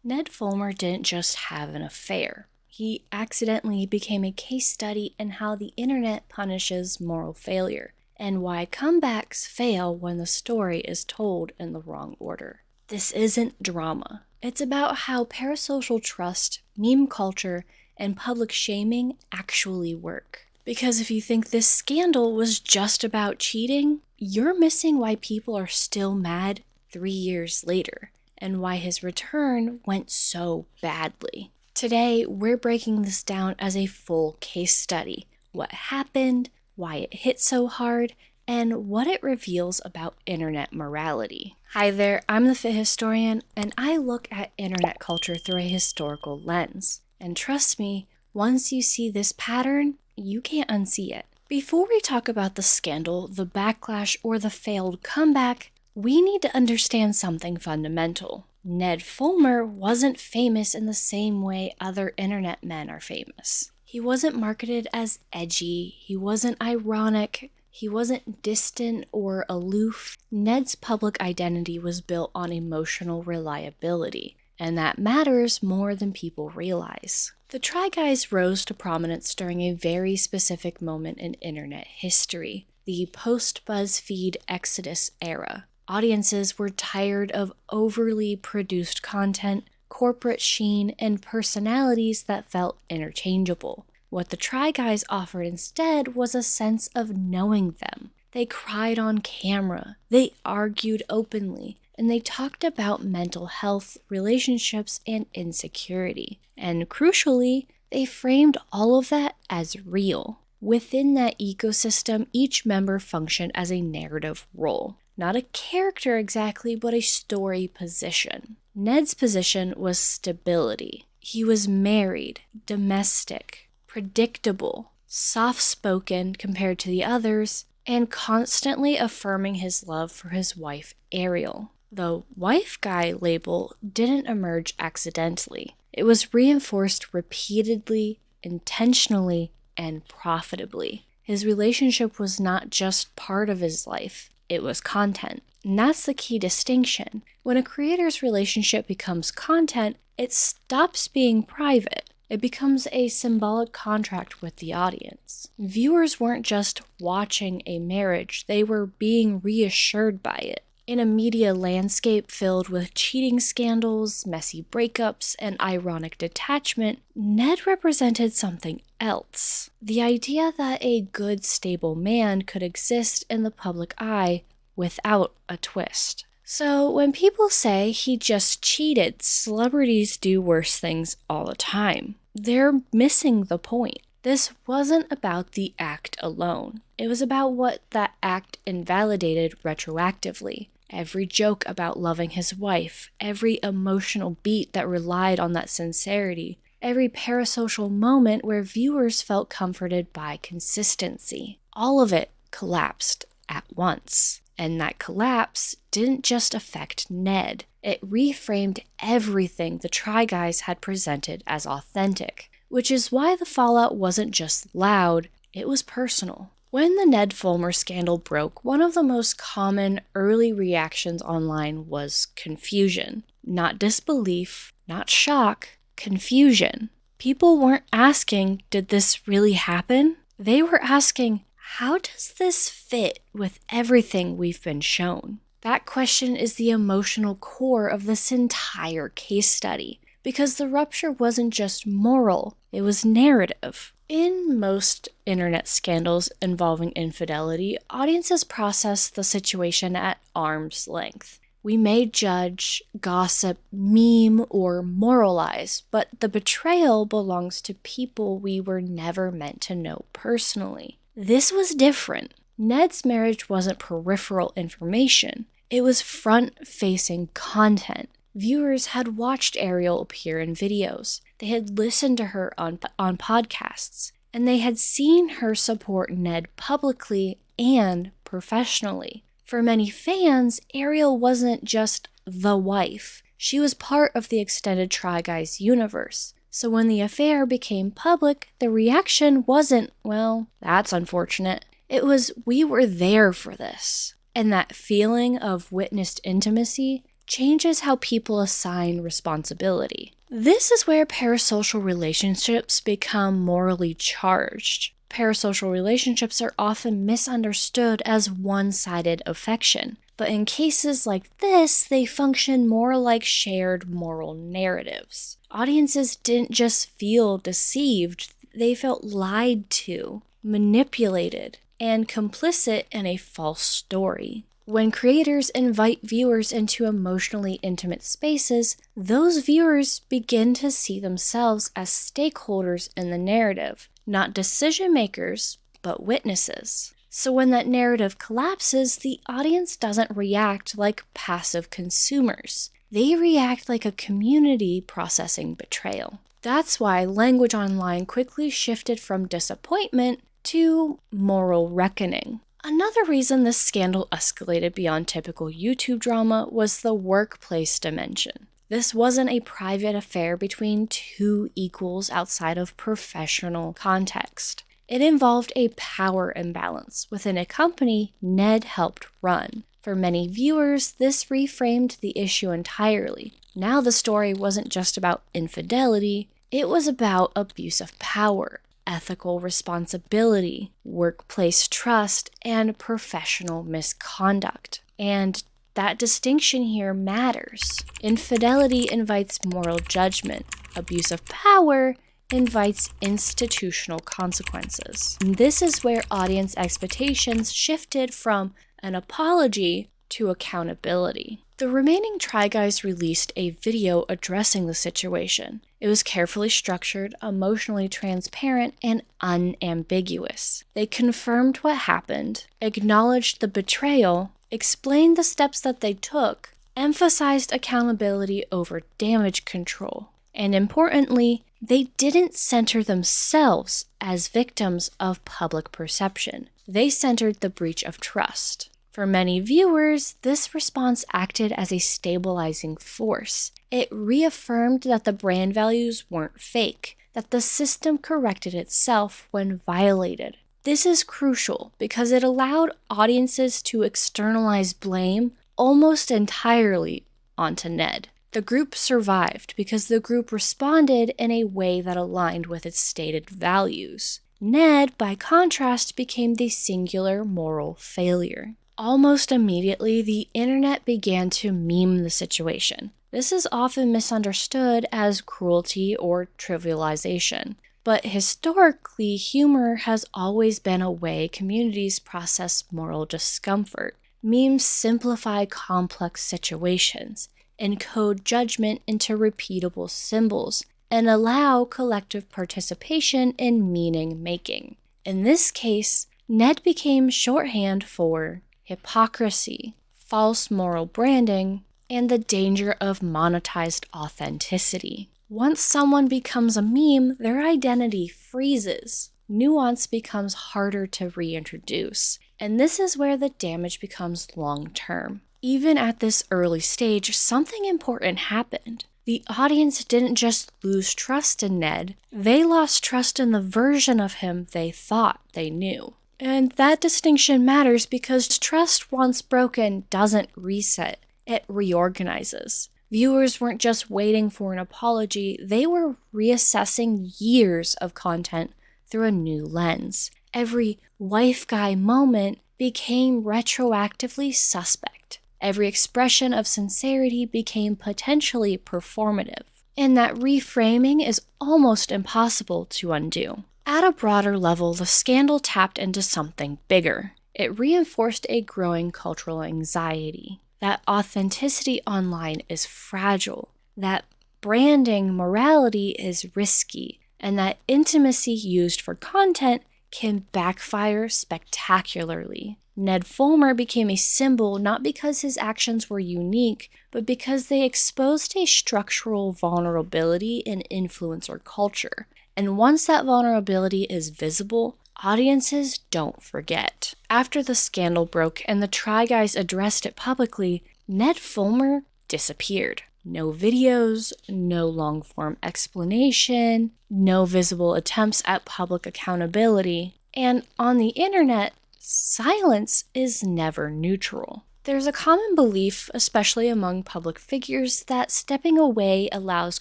Ned Fulmer didn't just have an affair. He accidentally became a case study in how the internet punishes moral failure, and why comebacks fail when the story is told in the wrong order. This isn't drama. It's about how parasocial trust, meme culture, and public shaming actually work. Because if you think this scandal was just about cheating, you're missing why people are still mad 3 years later, and why his return went so badly. Today, we're breaking this down as a full case study. What happened, why it hit so hard, and what it reveals about internet morality. Hi there, I'm the Fit Historian, and I look at internet culture through a historical lens. And trust me, once you see this pattern, you can't unsee it. Before we talk about the scandal, the backlash, or the failed comeback, we need to understand something fundamental. Ned Fulmer wasn't famous in the same way other internet men are famous. He wasn't marketed as edgy, he wasn't ironic, he wasn't distant or aloof. Ned's public identity was built on emotional reliability, and that matters more than people realize. The Try Guys rose to prominence during a very specific moment in internet history, the post-BuzzFeed Exodus era. Audiences were tired of overly produced content, corporate sheen, and personalities that felt interchangeable. What the Try Guys offered instead was a sense of knowing them. They cried on camera, they argued openly, and they talked about mental health, relationships, and insecurity. And crucially, they framed all of that as real. Within that ecosystem, each member functioned as a narrative role. Not a character exactly, but a story position. Ned's position was stability. He was married, domestic, predictable, soft-spoken compared to the others, and constantly affirming his love for his wife, Ariel. The wife guy label didn't emerge accidentally. It was reinforced repeatedly, intentionally, and profitably. His relationship was not just part of his life. It was content. And that's the key distinction. When a creator's relationship becomes content, it stops being private. It becomes a symbolic contract with the audience. Viewers weren't just watching a marriage, they were being reassured by it. In a media landscape filled with cheating scandals, messy breakups, and ironic detachment, Ned represented something else. The idea that a good, stable man could exist in the public eye without a twist. So when people say he just cheated, celebrities do worse things all the time. They're missing the point. This wasn't about the act alone. It was about what that act invalidated retroactively. Every joke about loving his wife, every emotional beat that relied on that sincerity, every parasocial moment where viewers felt comforted by consistency. All of it collapsed at once. And that collapse didn't just affect Ned. It reframed everything the Try Guys had presented as authentic, which is why the fallout wasn't just loud, it was personal. When the Ned Fulmer scandal broke, one of the most common early reactions online was confusion. Not disbelief, not shock, confusion. People weren't asking, did this really happen? They were asking, how does this fit with everything we've been shown? That question is the emotional core of this entire case study, because the rupture wasn't just moral, it was narrative. In most internet scandals involving infidelity, audiences process the situation at arm's length. We may judge, gossip, meme, or moralize, but the betrayal belongs to people we were never meant to know personally. This was different. Ned's marriage wasn't peripheral information. It was front-facing content. Viewers had watched Ariel appear in videos. They had listened to her on podcasts. And they had seen her support Ned publicly and professionally. For many fans, Ariel wasn't just the wife. She was part of the extended Try Guys universe. So when the affair became public, the reaction wasn't, well, that's unfortunate. It was, we were there for this. And that feeling of witnessed intimacy, changes how people assign responsibility. This is where parasocial relationships become morally charged. Parasocial relationships are often misunderstood as one-sided affection, but in cases like this, they function more like shared moral narratives. Audiences didn't just feel deceived, they felt lied to, manipulated, and complicit in a false story. When creators invite viewers into emotionally intimate spaces, those viewers begin to see themselves as stakeholders in the narrative, not decision makers, but witnesses. So when that narrative collapses, the audience doesn't react like passive consumers. They react like a community processing betrayal. That's why language online quickly shifted from disappointment to moral reckoning. Another reason this scandal escalated beyond typical YouTube drama was the workplace dimension. This wasn't a private affair between two equals outside of professional context. It involved a power imbalance within a company Ned helped run. For many viewers, this reframed the issue entirely. Now the story wasn't just about infidelity, it was about abuse of power, ethical responsibility, workplace trust, and professional misconduct. And that distinction here matters. Infidelity invites moral judgment. Abuse of power invites institutional consequences. And this is where audience expectations shifted from an apology to accountability. The remaining Try Guys released a video addressing the situation. It was carefully structured, emotionally transparent, and unambiguous. They confirmed what happened, acknowledged the betrayal, explained the steps that they took, emphasized accountability over damage control, and importantly, they didn't center themselves as victims of public perception. They centered the breach of trust. For many viewers, this response acted as a stabilizing force. It reaffirmed that the brand values weren't fake, that the system corrected itself when violated. This is crucial because it allowed audiences to externalize blame almost entirely onto Ned. The group survived because the group responded in a way that aligned with its stated values. Ned, by contrast, became the singular moral failure. Almost immediately, the internet began to meme the situation. This is often misunderstood as cruelty or trivialization. But historically, humor has always been a way communities process moral discomfort. Memes simplify complex situations, encode judgment into repeatable symbols, and allow collective participation in meaning making. In this case, Ned became shorthand for hypocrisy, false moral branding, and the danger of monetized authenticity. Once someone becomes a meme, their identity freezes. Nuance becomes harder to reintroduce, and this is where the damage becomes long-term. Even at this early stage, something important happened. The audience didn't just lose trust in Ned, they lost trust in the version of him they thought they knew. And that distinction matters because trust once broken doesn't reset, it reorganizes. Viewers weren't just waiting for an apology, they were reassessing years of content through a new lens. Every wife guy moment became retroactively suspect. Every expression of sincerity became potentially performative. And that reframing is almost impossible to undo. At a broader level, the scandal tapped into something bigger. It reinforced a growing cultural anxiety. That authenticity online is fragile, that branding morality is risky, and that intimacy used for content can backfire spectacularly. Ned Fulmer became a symbol not because his actions were unique, but because they exposed a structural vulnerability in influencer culture. And once that vulnerability is visible, audiences don't forget. After the scandal broke and the Try Guys addressed it publicly, Ned Fulmer disappeared. No videos, no long-form explanation, no visible attempts at public accountability. And on the internet, silence is never neutral. There's a common belief, especially among public figures, that stepping away allows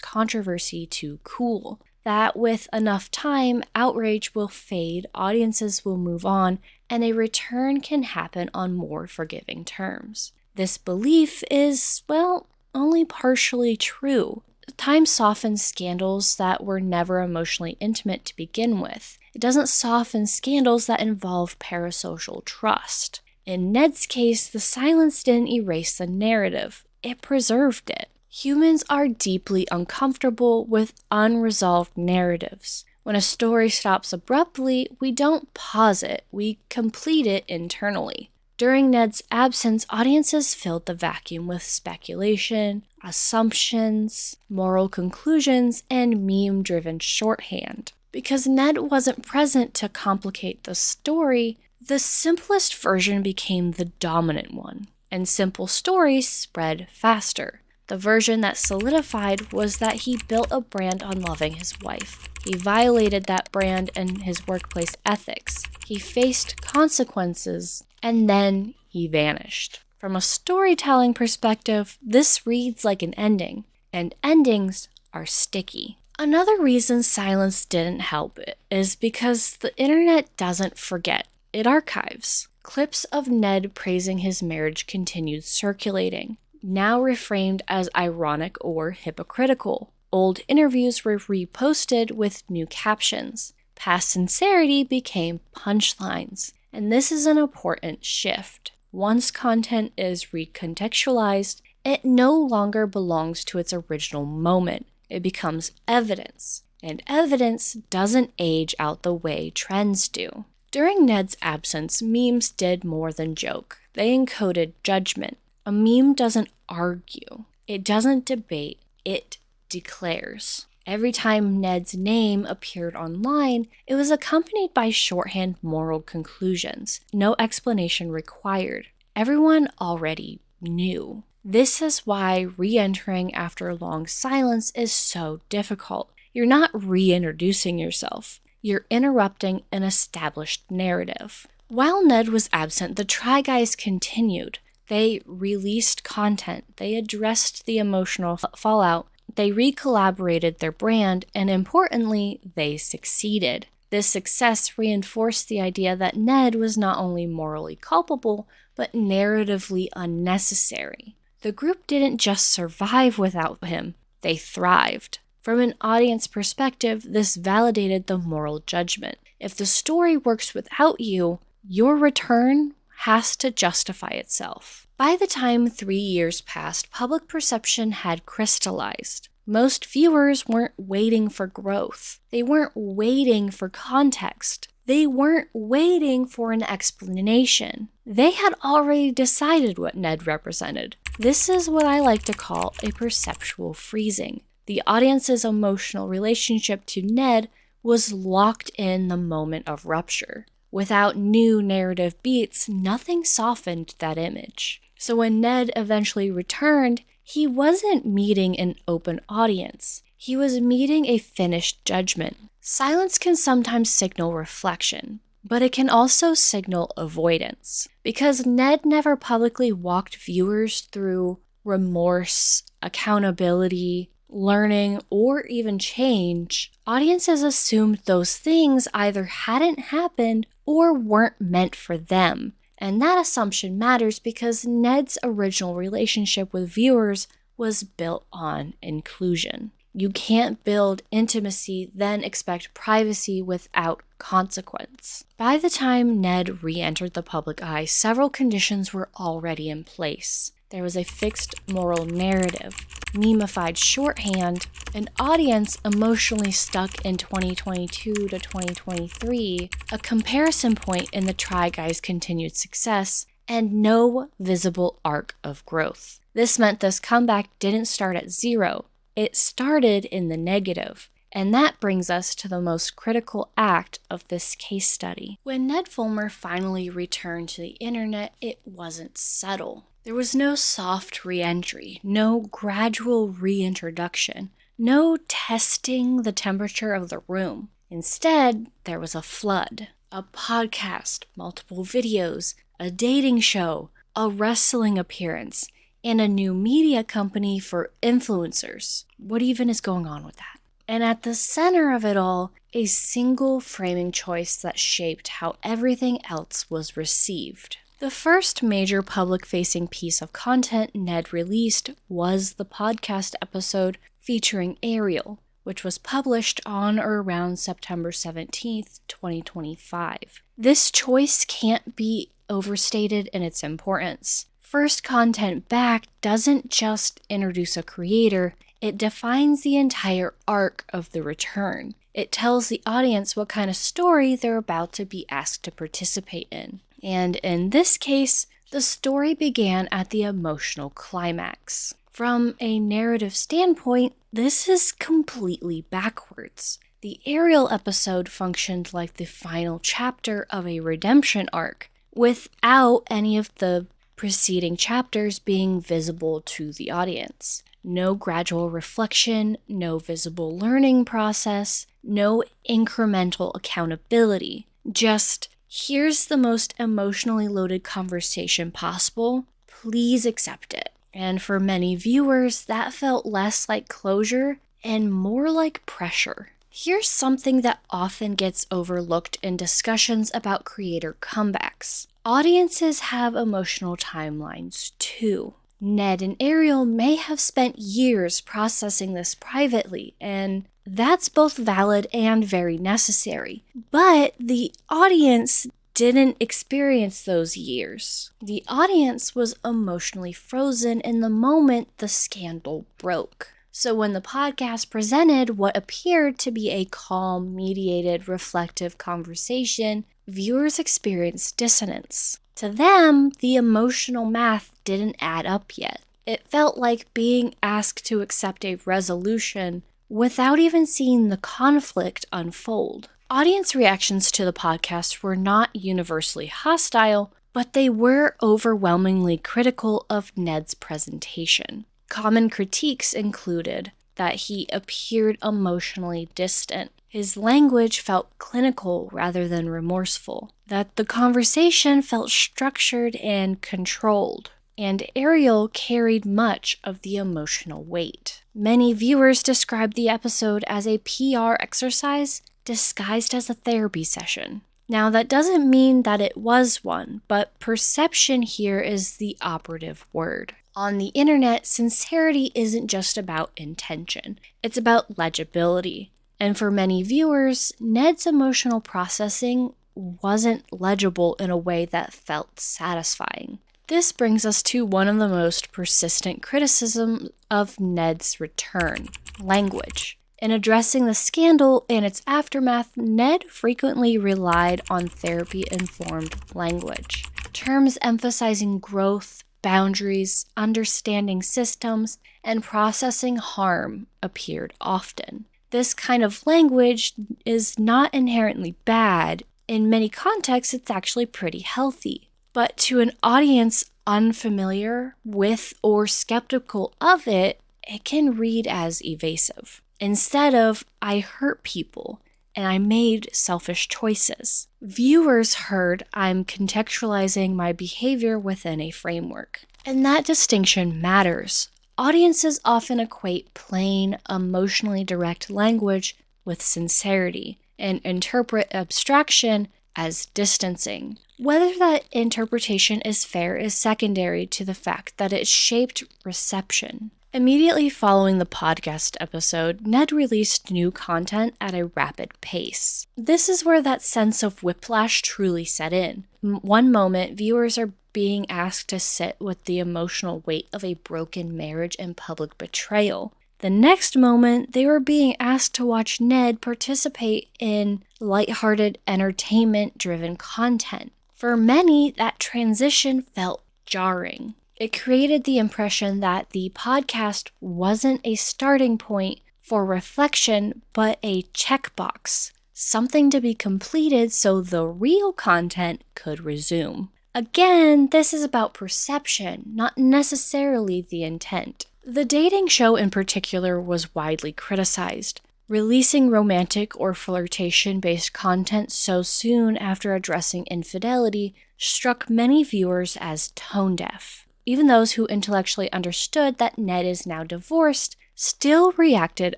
controversy to cool. That with enough time, outrage will fade, audiences will move on, and a return can happen on more forgiving terms. This belief is, well, only partially true. Time softens scandals that were never emotionally intimate to begin with. It doesn't soften scandals that involve parasocial trust. In Ned's case, the silence didn't erase the narrative, it preserved it. Humans are deeply uncomfortable with unresolved narratives. When a story stops abruptly, we don't pause it, we complete it internally. During Ned's absence, audiences filled the vacuum with speculation, assumptions, moral conclusions, and meme-driven shorthand. Because Ned wasn't present to complicate the story, the simplest version became the dominant one, and simple stories spread faster. The version that solidified was that he built a brand on loving his wife. He violated that brand and his workplace ethics. He faced consequences, and then he vanished. From a storytelling perspective, this reads like an ending, and endings are sticky. Another reason silence didn't help it is because the internet doesn't forget, it archives. Clips of Ned praising his marriage continued circulating, now reframed as ironic or hypocritical. Old interviews were reposted with new captions. Past sincerity became punchlines, and this is an important shift. Once content is recontextualized, it no longer belongs to its original moment. It becomes evidence, and evidence doesn't age out the way trends do. During Ned's absence, memes did more than joke. They encoded judgment. A meme doesn't argue. It doesn't debate. It declares. Every time Ned's name appeared online, it was accompanied by shorthand moral conclusions. No explanation required. Everyone already knew. This is why re-entering after a long silence is so difficult. You're not reintroducing yourself. You're interrupting an established narrative. While Ned was absent, the Try Guys continued. They released content. They addressed the emotional fallout. They re-collaborated their brand, and importantly, they succeeded. This success reinforced the idea that Ned was not only morally culpable, but narratively unnecessary. The group didn't just survive without him, they thrived. From an audience perspective, this validated the moral judgment. If the story works without you, your return has to justify itself. By the time 3 years passed, public perception had crystallized. Most viewers weren't waiting for growth. They weren't waiting for context. They weren't waiting for an explanation. They had already decided what Ned represented. This is what I like to call a perceptual freezing. The audience's emotional relationship to Ned was locked in the moment of rupture. Without new narrative beats, nothing softened that image. So when Ned eventually returned, he wasn't meeting an open audience. He was meeting a finished judgment. Silence can sometimes signal reflection, but it can also signal avoidance. Because Ned never publicly walked viewers through remorse, accountability, learning, or even change, audiences assumed those things either hadn't happened or weren't meant for them. And that assumption matters because Ned's original relationship with viewers was built on inclusion. You can't build intimacy, then expect privacy without consequence. By the time Ned re-entered the public eye, several conditions were already in place. There was a fixed moral narrative, memeified shorthand, an audience emotionally stuck in 2022 to 2023, a comparison point in the Try Guys' continued success, and no visible arc of growth. This meant this comeback didn't start at zero. It started in the negative. And that brings us to the most critical act of this case study. When Ned Fulmer finally returned to the internet, it wasn't subtle. There was no soft re-entry, no gradual reintroduction, no testing the temperature of the room. Instead, there was a flood. A podcast, multiple videos, a dating show, a wrestling appearance, and a new media company for influencers. What even is going on with that? And at the center of it all, a single framing choice that shaped how everything else was received. The first major public-facing piece of content Ned released was the podcast episode featuring Ariel, which was published on or around September 17th, 2025. This choice can't be overstated in its importance. First content back doesn't just introduce a creator, it defines the entire arc of the return. It tells the audience what kind of story they're about to be asked to participate in. And in this case, the story began at the emotional climax. From a narrative standpoint, this is completely backwards. The Ariel episode functioned like the final chapter of a redemption arc, without any of the preceding chapters being visible to the audience. No gradual reflection, no visible learning process, no incremental accountability. Just, here's the most emotionally loaded conversation possible, please accept it. And for many viewers, that felt less like closure and more like pressure. Here's something that often gets overlooked in discussions about creator comebacks. Audiences have emotional timelines too. Ned and Ariel may have spent years processing this privately, and that's both valid and very necessary. But the audience didn't experience those years. The audience was emotionally frozen in the moment the scandal broke. So when the podcast presented what appeared to be a calm, mediated, reflective conversation, viewers experienced dissonance. To them, the emotional math didn't add up yet. It felt like being asked to accept a resolution without even seeing the conflict unfold. Audience reactions to the podcast were not universally hostile, but they were overwhelmingly critical of Ned's presentation. Common critiques included that he appeared emotionally distant. His language felt clinical rather than remorseful. That the conversation felt structured and controlled. And Ariel carried much of the emotional weight. Many viewers described the episode as a PR exercise disguised as a therapy session. Now, that doesn't mean that it was one, but perception here is the operative word. On the internet, sincerity isn't just about intention, it's about legibility. And for many viewers, Ned's emotional processing wasn't legible in a way that felt satisfying. This brings us to one of the most persistent criticisms of Ned's return: language. In addressing the scandal and its aftermath, Ned frequently relied on therapy-informed language. Terms emphasizing growth, boundaries, understanding systems, and processing harm appeared often. This kind of language is not inherently bad. In many contexts, it's actually pretty healthy. But to an audience unfamiliar with or skeptical of it, it can read as evasive. Instead of, I hurt people and I made selfish choices, viewers heard, I'm contextualizing my behavior within a framework. And that distinction matters. Audiences often equate plain, emotionally direct language with sincerity and interpret abstraction as distancing. Whether that interpretation is fair is secondary to the fact that it shaped reception. Immediately following the podcast episode, Ned released new content at a rapid pace. This is where that sense of whiplash truly set in. One moment, viewers are being asked to sit with the emotional weight of a broken marriage and public betrayal. The next moment, they were being asked to watch Ned participate in lighthearted, entertainment-driven content. For many, that transition felt jarring. It created the impression that the podcast wasn't a starting point for reflection, but a checkbox, something to be completed so the real content could resume. Again, this is about perception, not necessarily the intent. The dating show in particular was widely criticized. Releasing romantic or flirtation-based content so soon after addressing infidelity struck many viewers as tone-deaf. Even those who intellectually understood that Ned is now divorced still reacted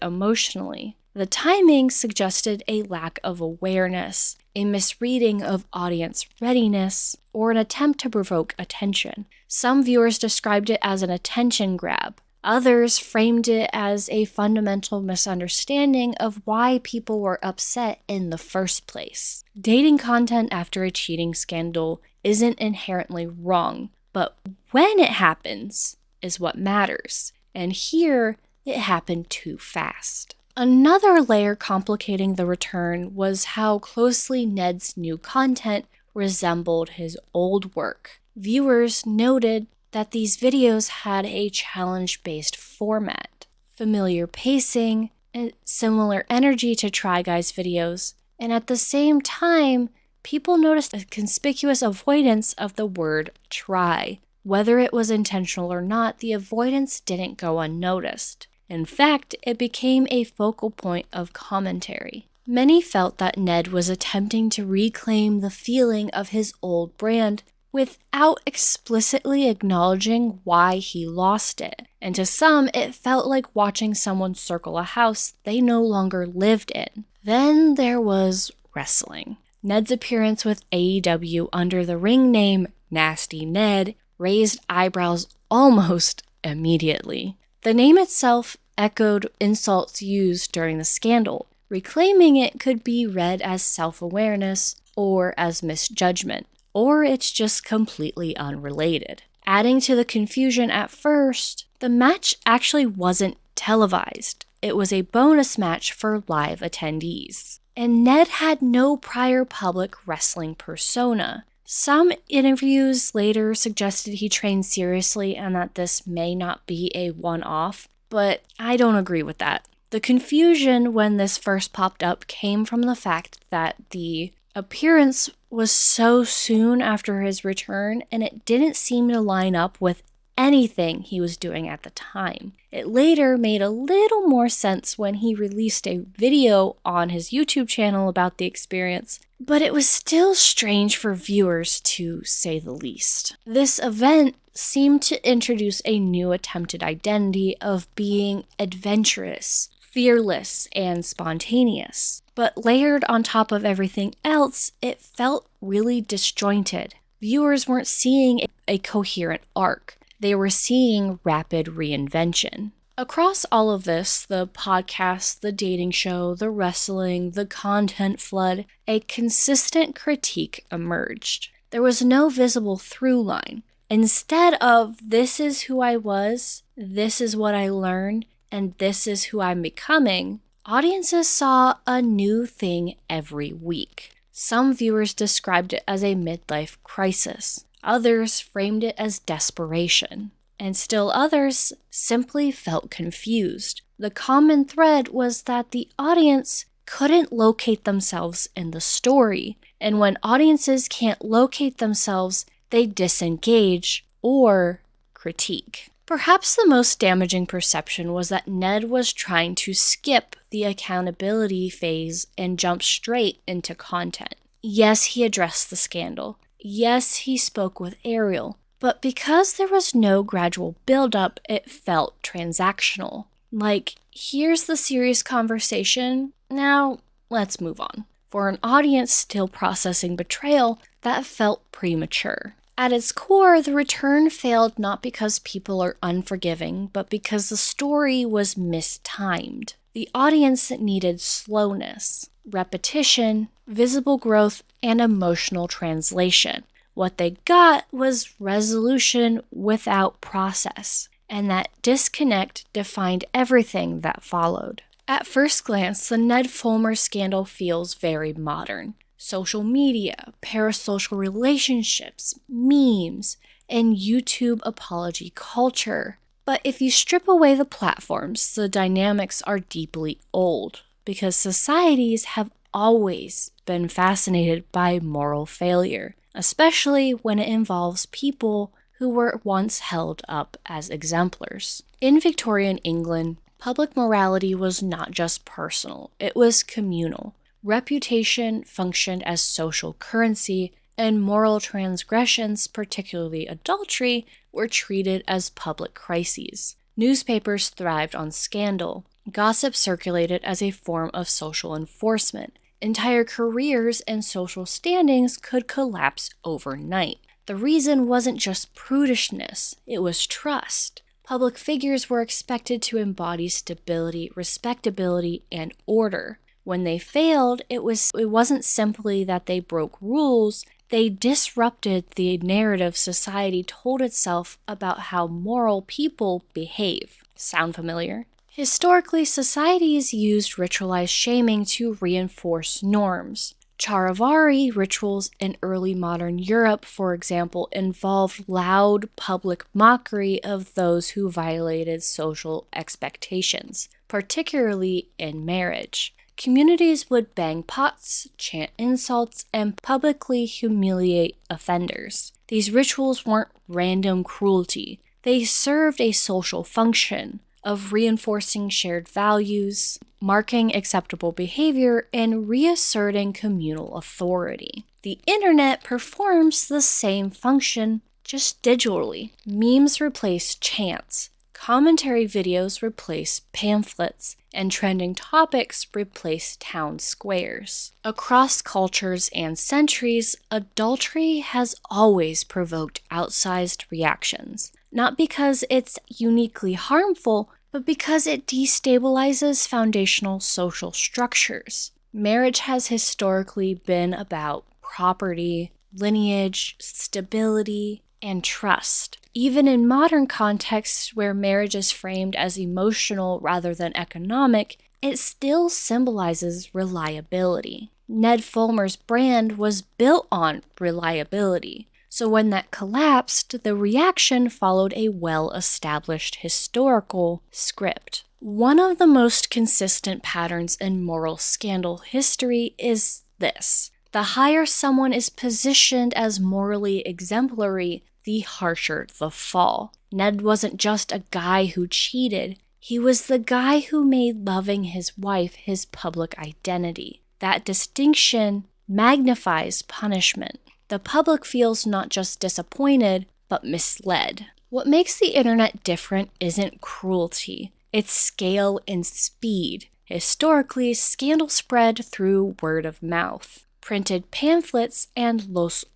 emotionally. The timing suggested a lack of awareness, a misreading of audience readiness, or an attempt to provoke attention. Some viewers described it as an attention grab. Others framed it as a fundamental misunderstanding of why people were upset in the first place. Dating content after a cheating scandal isn't inherently wrong, but when it happens is what matters. And here, it happened too fast. Another layer complicating the return was how closely Ned's new content resembled his old work. Viewers noted that these videos had a challenge-based format, familiar pacing, and similar energy to Try Guys videos, and at the same time, people noticed a conspicuous avoidance of the word try. Whether it was intentional or not, the avoidance didn't go unnoticed. In fact, it became a focal point of commentary. Many felt that Ned was attempting to reclaim the feeling of his old brand without explicitly acknowledging why he lost it. And to some, it felt like watching someone circle a house they no longer lived in. Then there was wrestling. Ned's appearance with AEW under the ring name Nasty Ned raised eyebrows almost immediately. The name itself echoed insults used during the scandal. Reclaiming it could be read as self-awareness or as misjudgment, or it's just completely unrelated. Adding to the confusion at first, the match actually wasn't televised. It was a bonus match for live attendees. And Ned had no prior public wrestling persona. Some interviews later suggested he trained seriously and that this may not be a one-off, but I don't agree with that. The confusion when this first popped up came from the fact that the appearance was so soon after his return and it didn't seem to line up with anything he was doing at the time. It later made a little more sense when he released a video on his YouTube channel about the experience, but it was still strange for viewers to say the least. This event seemed to introduce a new attempted identity of being adventurous, fearless, and spontaneous. But layered on top of everything else, it felt really disjointed. Viewers weren't seeing a coherent arc. They were seeing rapid reinvention. Across all of this, the podcast, the dating show, the wrestling, the content flood, a consistent critique emerged. There was no visible through line. Instead of, this is who I was, this is what I learned, and this is who I'm becoming, audiences saw a new thing every week. Some viewers described it as a midlife crisis. Others framed it as desperation. And still others simply felt confused. The common thread was that the audience couldn't locate themselves in the story. And when audiences can't locate themselves, they disengage or critique. Perhaps the most damaging perception was that Ned was trying to skip the accountability phase and jump straight into content. Yes, he addressed the scandal. Yes, he spoke with Ariel. But because there was no gradual build-up, it felt transactional. Like, here's the serious conversation, now let's move on. For an audience still processing betrayal, that felt premature. At its core, the return failed not because people are unforgiving, but because the story was mistimed. The audience needed slowness, repetition, visible growth, and emotional translation. What they got was resolution without process, and that disconnect defined everything that followed. At first glance, the Ned Fulmer scandal feels very modern. Social media, parasocial relationships, memes, and YouTube apology culture. But if you strip away the platforms, the dynamics are deeply old, because societies have always been fascinated by moral failure, especially when it involves people who were once held up as exemplars. In Victorian England, Public morality was not just personal, it was communal. Reputation functioned as social currency, and moral transgressions, particularly adultery, were treated as public crises. Newspapers thrived on scandal. Gossip circulated as a form of social enforcement. Entire careers and social standings could collapse overnight. The reason wasn't just prudishness, it was trust. Public figures were expected to embody stability, respectability, and order. When they failed, it wasn't simply that they broke rules, they disrupted the narrative society told itself about how moral people behave. Sound familiar? Historically, societies used ritualized shaming to reinforce norms. Charivari rituals in early modern Europe, for example, involved loud public mockery of those who violated social expectations, particularly in marriage. Communities would bang pots, chant insults, and publicly humiliate offenders. These rituals weren't random cruelty. They served a social function of reinforcing shared values, marking acceptable behavior, and reasserting communal authority. The internet performs the same function, just digitally. Memes replace chants. Commentary videos replace pamphlets, and trending topics replace town squares. Across cultures and centuries, adultery has always provoked outsized reactions, not because it's uniquely harmful, but because it destabilizes foundational social structures. Marriage has historically been about property, lineage, stability, and trust. Even in modern contexts where marriage is framed as emotional rather than economic, it still symbolizes reliability. Ned Fulmer's brand was built on reliability, so when that collapsed, the reaction followed a well-established historical script. One of the most consistent patterns in moral scandal history is this. The higher someone is positioned as morally exemplary, the harsher the fall. Ned wasn't just a guy who cheated, he was the guy who made loving his wife his public identity. That distinction magnifies punishment. The public feels not just disappointed, but misled. What makes the internet different isn't cruelty, it's scale and speed. Historically, scandal spread through word of mouth, printed pamphlets, and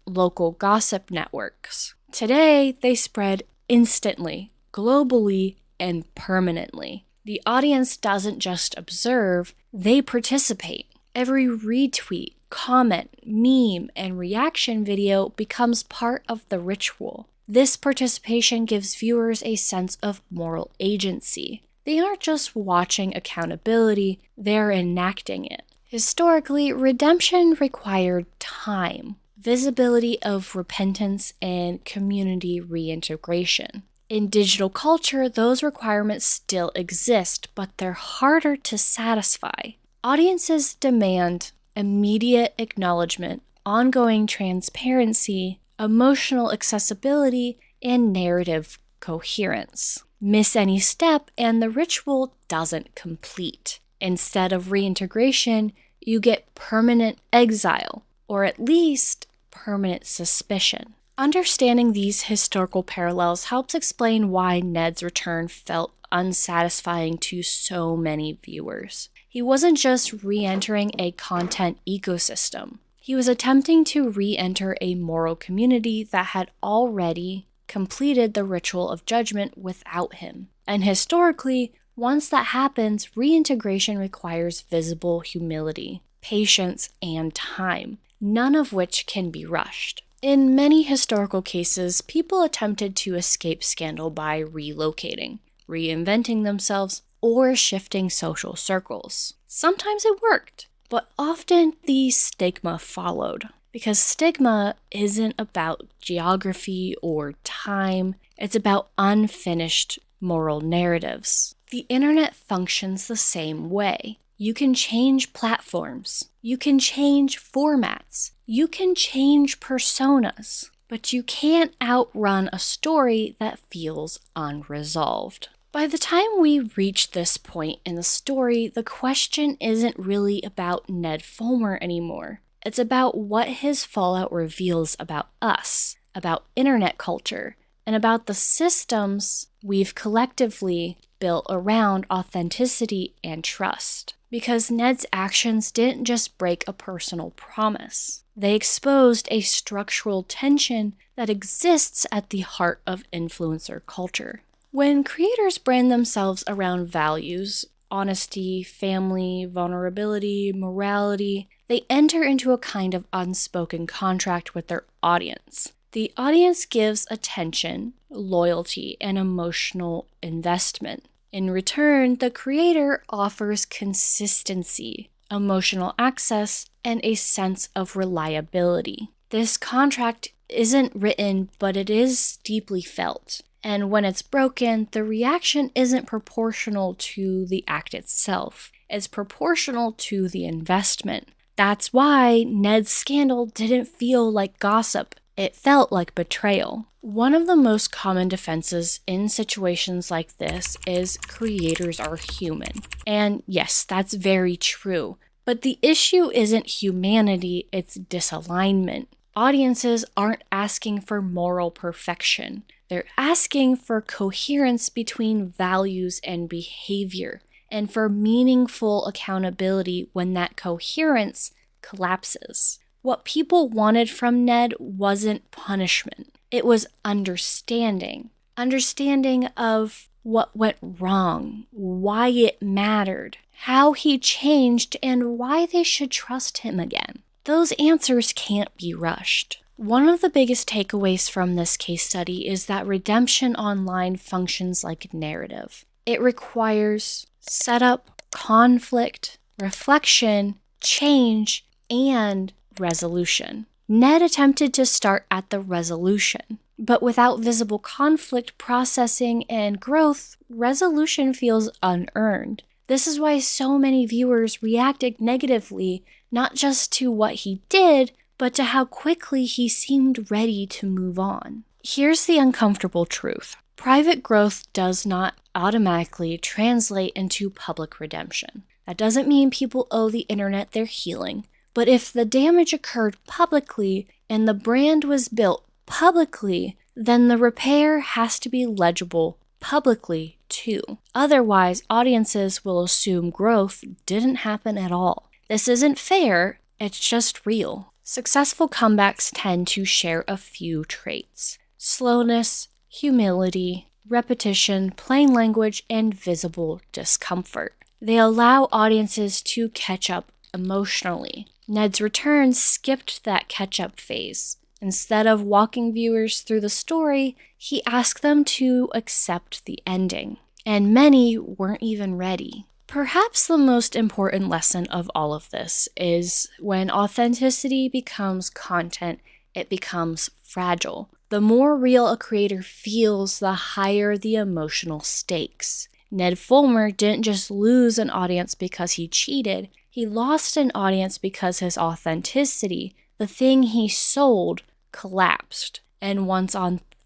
local gossip networks. Today, they spread instantly, globally, and permanently. The audience doesn't just observe, they participate. Every retweet, comment, meme, and reaction video becomes part of the ritual. This participation gives viewers a sense of moral agency. They aren't just watching accountability, they're enacting it. Historically, redemption required time, visibility of repentance, and community reintegration. In digital culture, those requirements still exist, but they're harder to satisfy. Audiences demand immediate acknowledgement, ongoing transparency, emotional accessibility, and narrative coherence. Miss any step, and the ritual doesn't complete. Instead of reintegration, you get permanent exile, or at least permanent suspicion. Understanding these historical parallels helps explain why Ned's return felt unsatisfying to so many viewers. He wasn't just re-entering a content ecosystem. He was attempting to re-enter a moral community that had already completed the ritual of judgment without him. And historically, once that happens, reintegration requires visible humility, patience, and time, none of which can be rushed. In many historical cases, people attempted to escape scandal by relocating, reinventing themselves, or shifting social circles. Sometimes it worked, but often the stigma followed. Because stigma isn't about geography or time, it's about unfinished moral narratives. The internet functions the same way. You can change platforms, you can change formats, you can change personas, but you can't outrun a story that feels unresolved. By the time we reach this point in the story, the question isn't really about Ned Fulmer anymore. It's about what his fallout reveals about us, about internet culture, and about the systems we've collectively built around authenticity and trust. Because Ned's actions didn't just break a personal promise. They exposed a structural tension that exists at the heart of influencer culture. When creators brand themselves around values, honesty, family, vulnerability, morality, they enter into a kind of unspoken contract with their audience. The audience gives attention, loyalty, and emotional investment. In return, the creator offers consistency, emotional access, and a sense of reliability. This contract isn't written, but it is deeply felt. And when it's broken, the reaction isn't proportional to the act itself. It's proportional to the investment. That's why Ned's scandal didn't feel like gossip. It felt like betrayal. One of the most common defenses in situations like this is creators are human. And yes, that's very true. But the issue isn't humanity, it's disalignment. Audiences aren't asking for moral perfection. They're asking for coherence between values and behavior, and for meaningful accountability when that coherence collapses. What people wanted from Ned wasn't punishment. It was understanding. Understanding of what went wrong, why it mattered, how he changed, and why they should trust him again. Those answers can't be rushed. One of the biggest takeaways from this case study is that redemption online functions like narrative. It requires setup, conflict, reflection, change, and resolution. Ned attempted to start at the resolution, but without visible conflict, processing, and growth, resolution feels unearned. This is why so many viewers reacted negatively, not just to what he did, but to how quickly he seemed ready to move on. Here's the uncomfortable truth. Private growth does not automatically translate into public redemption. That doesn't mean people owe the internet their healing. But if the damage occurred publicly and the brand was built publicly, then the repair has to be legible publicly too. Otherwise, audiences will assume growth didn't happen at all. This isn't fair, it's just real. Successful comebacks tend to share a few traits: slowness, humility, repetition, plain language, and visible discomfort. They allow audiences to catch up emotionally. Ned's return skipped that catch-up phase. Instead of walking viewers through the story, he asked them to accept the ending. And many weren't even ready. Perhaps the most important lesson of all of this is when authenticity becomes content, it becomes fragile. The more real a creator feels, the higher the emotional stakes. Ned Fulmer didn't just lose an audience because he cheated, he lost an audience because his authenticity, the thing he sold, collapsed. And once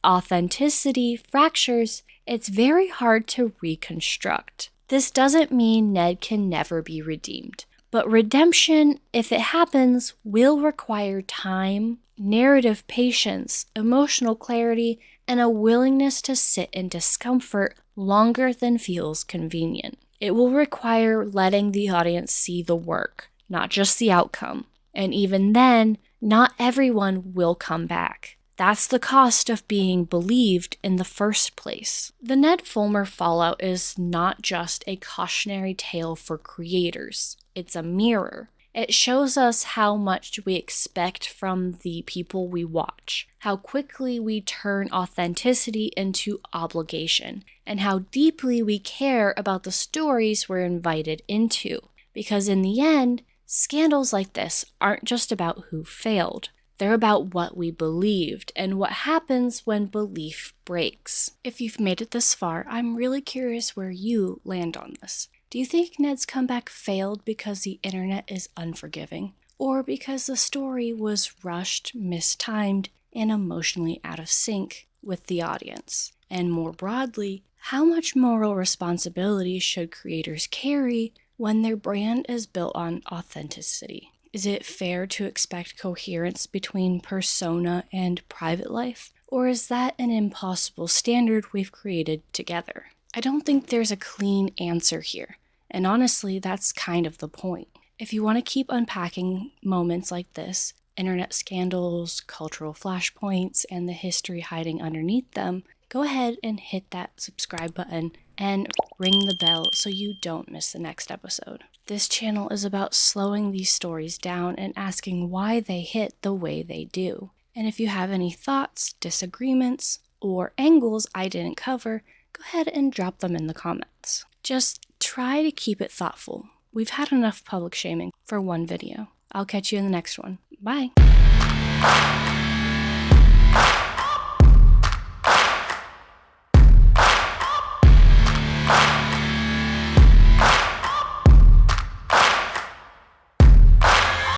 authenticity fractures, it's very hard to reconstruct. This doesn't mean Ned can never be redeemed. But redemption, if it happens, will require time, narrative patience, emotional clarity, and a willingness to sit in discomfort longer than feels convenient. It will require letting the audience see the work, not just the outcome. And even then, not everyone will come back. That's the cost of being believed in the first place. The Ned Fulmer fallout is not just a cautionary tale for creators. It's a mirror. It shows us how much we expect from the people we watch, how quickly we turn authenticity into obligation, and how deeply we care about the stories we're invited into. Because in the end, scandals like this aren't just about who failed. They're about what we believed and what happens when belief breaks. If you've made it this far, I'm really curious where you land on this. Do you think Ned's comeback failed because the internet is unforgiving? Or because the story was rushed, mistimed, and emotionally out of sync with the audience? And more broadly, how much moral responsibility should creators carry when their brand is built on authenticity? Is it fair to expect coherence between persona and private life? Or is that an impossible standard we've created together? I don't think there's a clean answer here, and honestly, that's kind of the point. If you want to keep unpacking moments like this, internet scandals, cultural flashpoints, and the history hiding underneath them, go ahead and hit that subscribe button and ring the bell so you don't miss the next episode. This channel is about slowing these stories down and asking why they hit the way they do. And if you have any thoughts, disagreements, or angles I didn't cover, go ahead and drop them in the comments. Just try to keep it thoughtful. We've had enough public shaming for one video. I'll catch you in the next one. Bye!